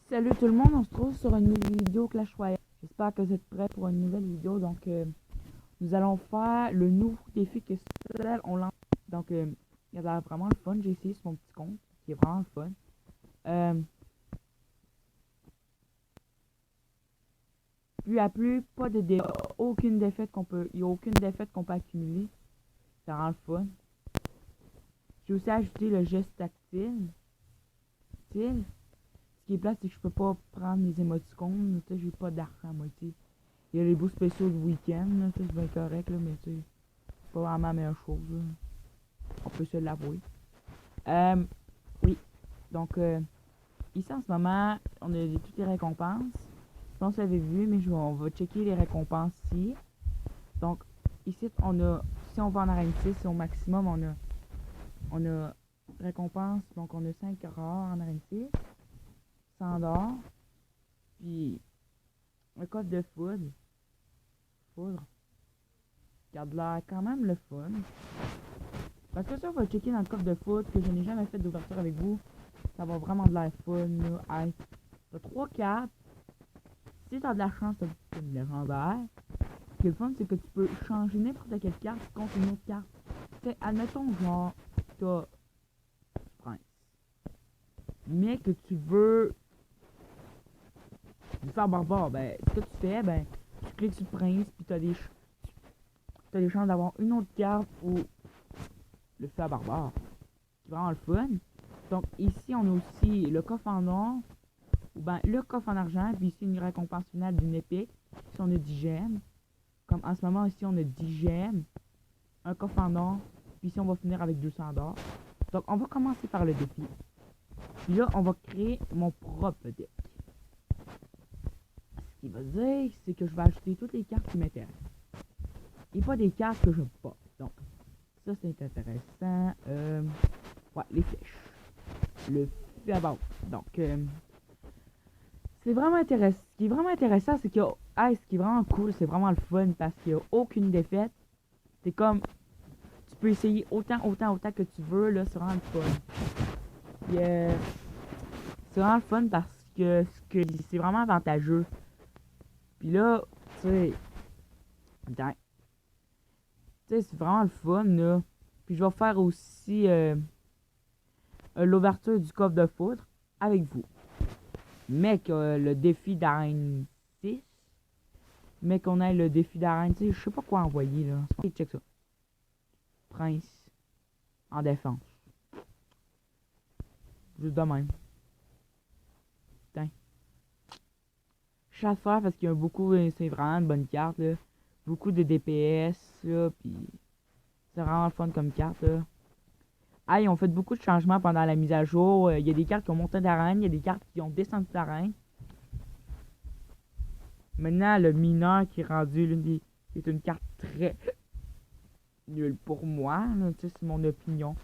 Salut tout le monde, on se trouve sur une vidéo Clash Royale. J'espère que vous êtes prêts pour une nouvelle vidéo. Donc, nous allons faire le nouveau défi que on lance. Donc, il a l'air vraiment le fun. J'ai essayé sur mon petit compte, qui est vraiment le fun. Plus à plus, pas de dé aucune défaite qu'on peut, il n'y a aucune défaite qu'on peut accumuler. C'est vraiment le fun. J'ai aussi ajouté le geste tactile. Ce qui est plate, c'est que je peux pas prendre les émoticônes. Tu sais, j'ai pas d'argent à moitié. Il y a les beaux spéciaux du week-end, c'est bien correct, là, mais tu sais, c'est pas vraiment la meilleure chose. Là. On peut se l'avouer. Oui. Donc, ici en ce moment, on a toutes les récompenses. Je pense que vous l'avez vu, mais on va checker les récompenses ici. Donc, ici, on a, si on va en arène 6, au maximum, on a récompense. Donc, on a 5 rares en arène 6, 100 d'or, puis un code de foudre. Garde l'air quand même le fun. Parce que ça, on va checker dans le coffre de foot que je n'ai jamais fait d'ouverture avec vous. Ça va vraiment de l'air fun. Hey, t'as 3 cartes. Si t'as de la chance, t'as une légendaire. Ce qui est le fun, c'est que tu peux changer n'importe quelle carte contre une autre carte. T'sais, admettons, genre, t'as Prince. Mais que tu veux du faire barbare, ben, ce que tu fais, ben, tu cliques sur Prince, puis t'as des chances d'avoir une autre carte pour le faire barbare. C'est vraiment le fun. Donc ici, on a aussi le coffre en or, ou ben le coffre en argent, puis ici une récompense finale d'une épique. Ici, on a 10 gemmes. Comme en ce moment, ici, on a 10 gemmes, un coffre en or, puis ici, on va finir avec 200 d'or. Donc, on va commencer par le défi. Puis là, on va créer mon propre deck. Ce qui veut dire, c'est que je vais ajouter toutes les cartes qui m'intéressent. Et pas des cartes que je veux pas. Donc, ça, c'est intéressant. Ouais, les flèches. Le feu à base. Donc, c'est vraiment intéressant. Ce qui est vraiment intéressant, c'est que ce qui est vraiment cool, c'est vraiment le fun parce qu'il n'y a aucune défaite. C'est comme tu peux essayer autant que tu veux, là, c'est vraiment le fun. Puis, c'est vraiment le fun parce que c'est vraiment avantageux. Puis là, tu sais, c'est vraiment le fun, là. Puis je vais faire aussi l'ouverture du coffre de foudre avec vous. Mais que le défi d'arène 6, mais qu'on ait le défi d'arène, tu sais, je sais pas quoi envoyer, là. Check ça. Prince en défense. Juste de même. Putain. Chasseur parce qu'il y a beaucoup, c'est vraiment une bonne carte, là. Beaucoup de DPS, là, pis c'est vraiment le fun comme carte, là. Ah, ils ont fait beaucoup de changements pendant la mise à jour. Il y a des cartes qui ont monté d'arène, il y a des cartes qui ont descendu d'arène. Maintenant, le mineur qui est rendu l'une des. Est une carte très nulle pour moi. C'est mon opinion.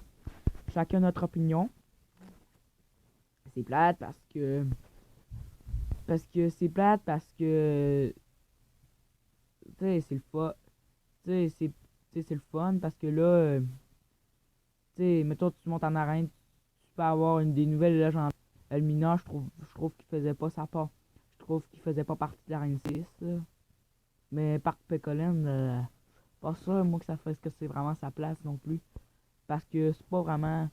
Chacun notre opinion. C'est plate parce que. C'est plate parce que. Tu sais, c'est le fun. Tu sais, c'est le fun parce que là. Tu sais, mettons, tu montes en arène, tu peux avoir une des nouvelles légendes. Le mineur, je trouve qu'il faisait pas sa part. Je trouve qu'il faisait pas partie de l'arène 6. Là. Mais Parc Pécolène, pas sûr, moi, que ça fasse que c'est vraiment sa place non plus. Parce que c'est pas vraiment.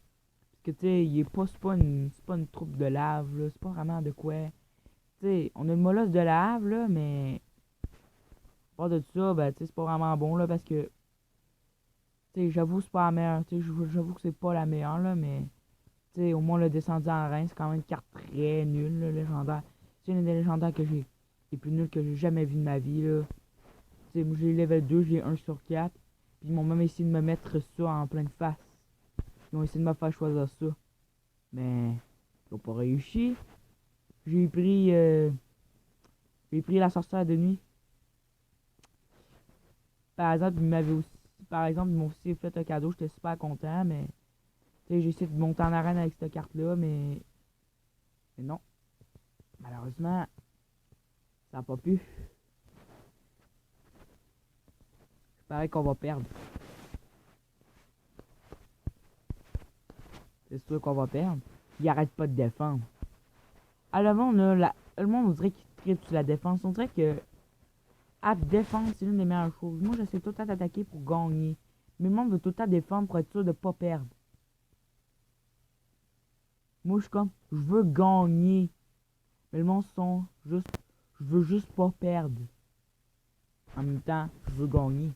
Parce que, tu sais, il est pas, c'est pas une troupe de lave, là. C'est pas vraiment de quoi. Tu sais, on a une molosse de lave, là, mais. Pas de ça, ben, tu sais, c'est pas vraiment bon, là, parce que. Tu sais, j'avoue, c'est pas la meilleure. Tu sais, j'avoue que c'est pas la meilleure, là, mais. Tu sais, au moins, le descendu en rein, c'est quand même une carte très nulle, là, légendaire. C'est une des légendaires que j'ai. Les plus nulles que j'ai jamais vu de ma vie, là. Tu sais, moi, j'ai level 2, j'ai 1 sur 4. Puis ils m'ont même essayé de me mettre ça en pleine face. Ils ont essayé de me faire choisir ça. Mais ils n'ont pas réussi. J'ai pris la sorcière de nuit. Par exemple, ils m'ont aussi fait un cadeau, j'étais super content, mais tu sais, j'ai essayé de monter en arène avec cette carte-là, mais non. Malheureusement, ça n'a pas pu. Il paraît qu'on va perdre. C'est sûr qu'on va perdre. Il arrête pas de défendre. À le monde, là, le monde, on dirait qu'il tripe sur la défense. On dirait que à défendre, c'est l'une des meilleures choses. Moi, j'essaie tout le temps d'attaquer pour gagner. Mais le monde veut tout le temps défendre pour être sûr de pas perdre. Moi, je suis comme, je veux gagner. Mais le monde sont juste, je veux juste pas perdre. En même temps, je veux gagner.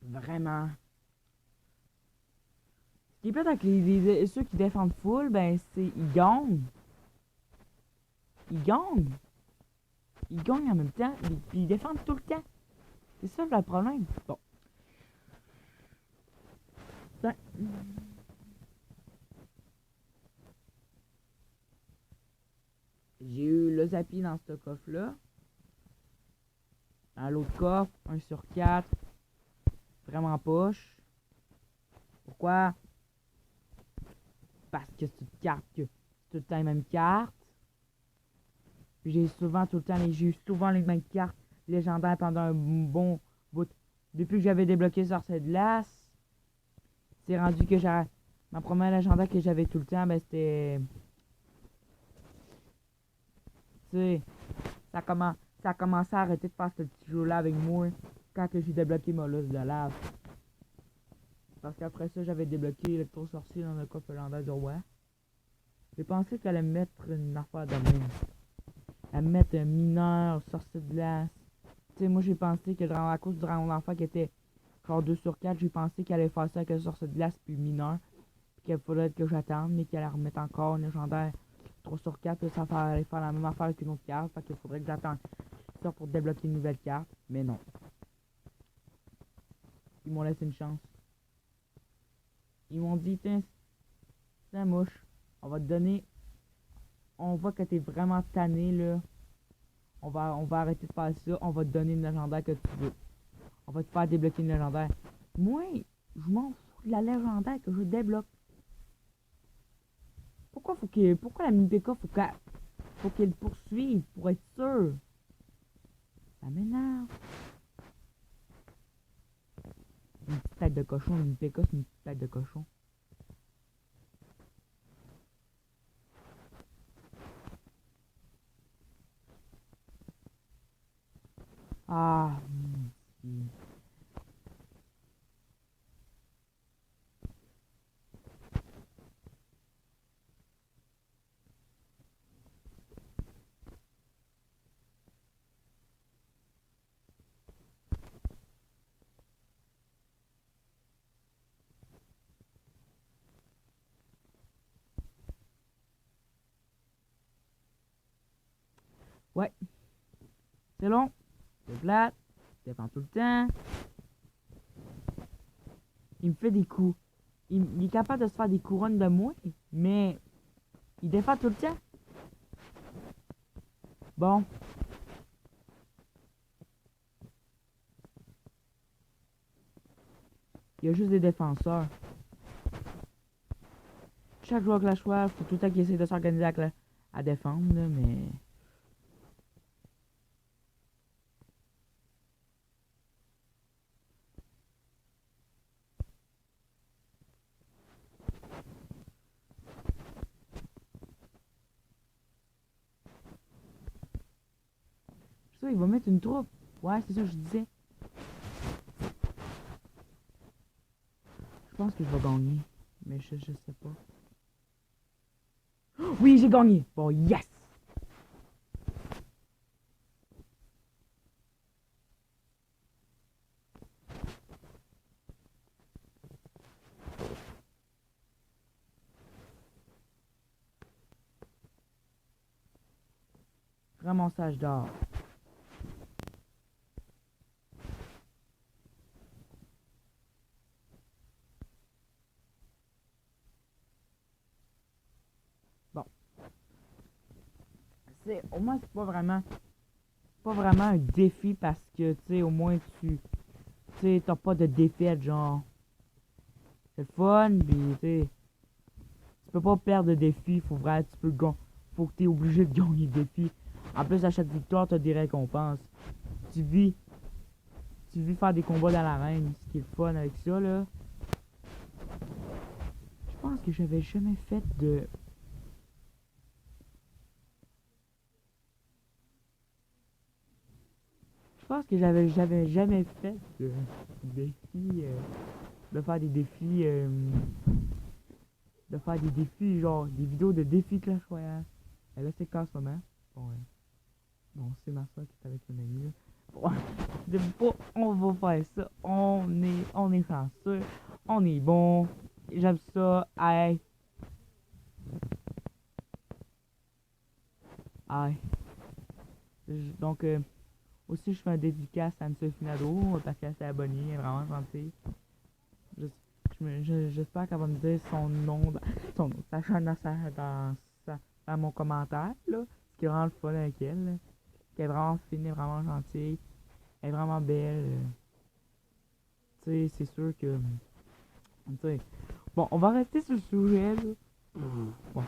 Vraiment. Ce qui est peut-être avec ceux qui défendent full, ben, c'est, ils gagnent. Ils gagnent. Ils gagnent en même temps, puis ils défendent tout le temps. C'est ça le problème. Bon. Ben, j'ai eu le Zappi dans ce coffre-là. Dans l'autre coffre, 1 sur 4. Vraiment poche. Pourquoi? Parce que c'est une carte que c'est tout le temps les mêmes cartes. Puis j'ai eu souvent les mêmes cartes légendaires pendant un bon bout. Depuis que j'avais débloqué Sorcier de Glace, c'est rendu que j'ai ma première légendaire que j'avais tout le temps, ben c'était. Tu sais, ça a commencé à arrêter de faire ce petit jeu-là avec moi quand que j'ai débloqué Molus de lave. Parce qu'après ça, j'avais débloqué Électro-Sorcier dans le coffre légendaire du roi. J'ai pensé qu'elle allait me mettre une affaire de même. Elle me mettre un mineur, sorcier de glace. Tu sais, moi j'ai pensé que à cause du dragon d'enfant qui était genre 2 sur 4, j'ai pensé qu'elle allait faire ça avec le sorcier de glace puis mineur. Puis qu'il faudrait que j'attende, mais qu'elle allait remettre encore une légendaire 3 sur 4, puis ça allait faire la même affaire avec une autre carte. Fait qu'il faudrait que j'attende ça pour débloquer une nouvelle carte. Mais non. Ils m'ont laissé une chance. Ils m'ont dit, tiens, c'est un mouche. On va te donner. On voit que t'es vraiment tanné là. On va arrêter de faire ça. On va te donner une légendaire que tu veux. On va te faire débloquer une légendaire. Moi, je m'en fous de la légendaire que je débloque. Pourquoi la mini-PK faut qu'elle poursuive pour être sûr? Ça m'énerve. Une petite tête de cochon, une mini-PK, c'est une petite tête de cochon. Ah, merci. Ouais, c'est long, c'est plate, je défends tout le temps. Il me fait des coups. Il est capable de se faire des couronnes de moi, mais il défend tout le temps. Bon. Il y a juste des défenseurs. Chaque joueur Clash Royale, faut tout le temps qu'il essaie de s'organiser à défendre, là, mais. Ça, il va mettre une troupe. Ouais, c'est ça que je disais. Je pense que je vais gagner. Mais je sais pas. Oui, j'ai gagné! Bon, yes! Ramassage d'or. Bon. Au moins, c'est pas vraiment un défi parce que, tu sais, au moins, tu sais, t'as pas de défaite, genre. C'est le fun, pis, tu sais, tu peux pas perdre de défi, faut que t'es obligé de gagner le défi. En plus, à chaque victoire, t'as des récompenses. Tu vis, tu vis faire des combats dans l'arène, ce qui est le fun avec ça, là. Je pense que j'avais jamais fait de pense que j'avais jamais fait de défi, de faire des défis, genre des vidéos de défis Clash Royale. Et là, c'est qu'en ce moment. Bon, bon c'est ma soeur qui est avec un ami, là. Bon, on va faire ça. On est chanceux. On est bon. J'aime ça. Aïe. Aïe. Donc, aussi, je fais un dédicace à M. Finado parce qu'elle s'est abonnée. Elle est vraiment gentille. J'espère qu'elle va me dire son nom, sa chaîne dans mon commentaire, là. Ce qui est vraiment le fun avec elle, là. Elle est vraiment fine, elle est vraiment gentille. Elle est vraiment belle. Tu sais, c'est sûr que. Tu sais. Bon, on va rester sur le sujet, là. Bon,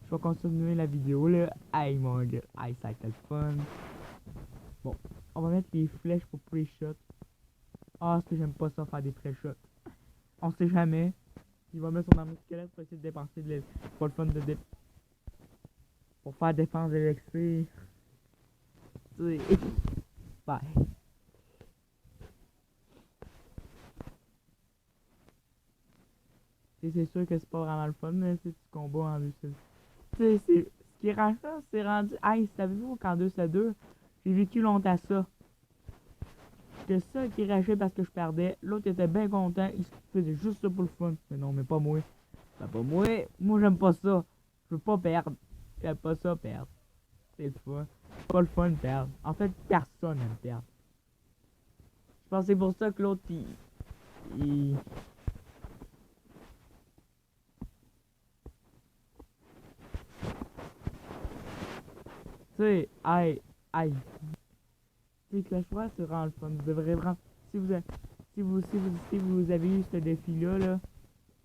je vais continuer la vidéo, là. Aïe, mon gars. Aïe, ça a été le fun. Bon, on va mettre les flèches pour pre-shot. Ah, est-ce que j'aime pas ça faire des pré-shots? On sait jamais. Il va mettre son arme squelette pour essayer de dépenser de l'XP. Pas le fun de pour faire dépenser de l'XP. Bye. C'est sûr que c'est pas vraiment le fun, mais c'est du combat en 2-2. Tu sais, ce qui rend ça, c'est rendu. Hey, savez-vous qu'en 2-2, j'ai vécu longtemps ça. C'était ça qui rachait parce que je perdais. L'autre était bien content, il faisait juste ça pour le fun. Mais non, mais pas moi. Ben, pas moi. Moi, j'aime pas ça. Je veux pas perdre. J'aime pas ça perdre. C'est le fun. C'est pas le fun de perdre. En fait, personne n'aime perdre. Je pense que c'est pour ça que l'autre, il... Tu sais, aïe. Tu sais, Clash Royale, c'est vraiment le fun. Vous devrez vraiment... Si vous avez eu ce défi-là, là,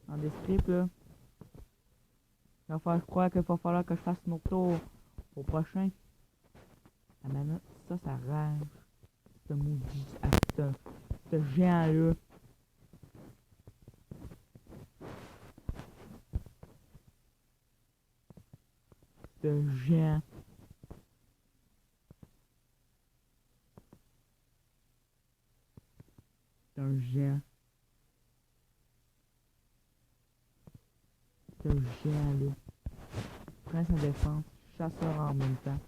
en descript, là, je crois qu'il va falloir que je fasse mon tour au prochain. Ah, maintenant, ça rage. Ce maudit, ce géant-là. Ce géant. C'est un géant. Ce géant-là. Prince en défense, chasseur en même temps.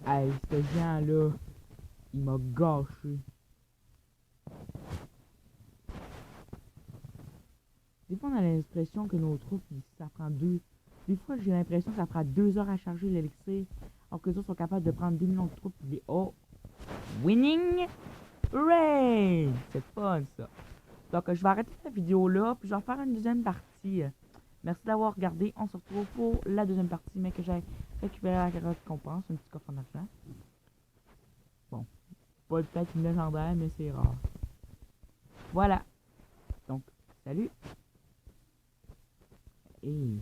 Hey, ce géant-là, il m'a gâché. Des fois, on a l'impression que nos troupes, ça prend deux. Des fois, j'ai l'impression que ça prend 2 heures à charger l'élixir, alors que les autres sont capables de prendre 2 millions de troupes. Oh, winning! Hooray! C'est fun, ça. Donc, je vais arrêter cette vidéo-là, puis je vais faire une deuxième partie. Merci d'avoir regardé. On se retrouve pour la deuxième partie, mais que j'ai récupéré la récompense, un petit coffre en argent. Bon, pas peut-être une légendaire, mais c'est rare. Voilà. Donc, salut. Et...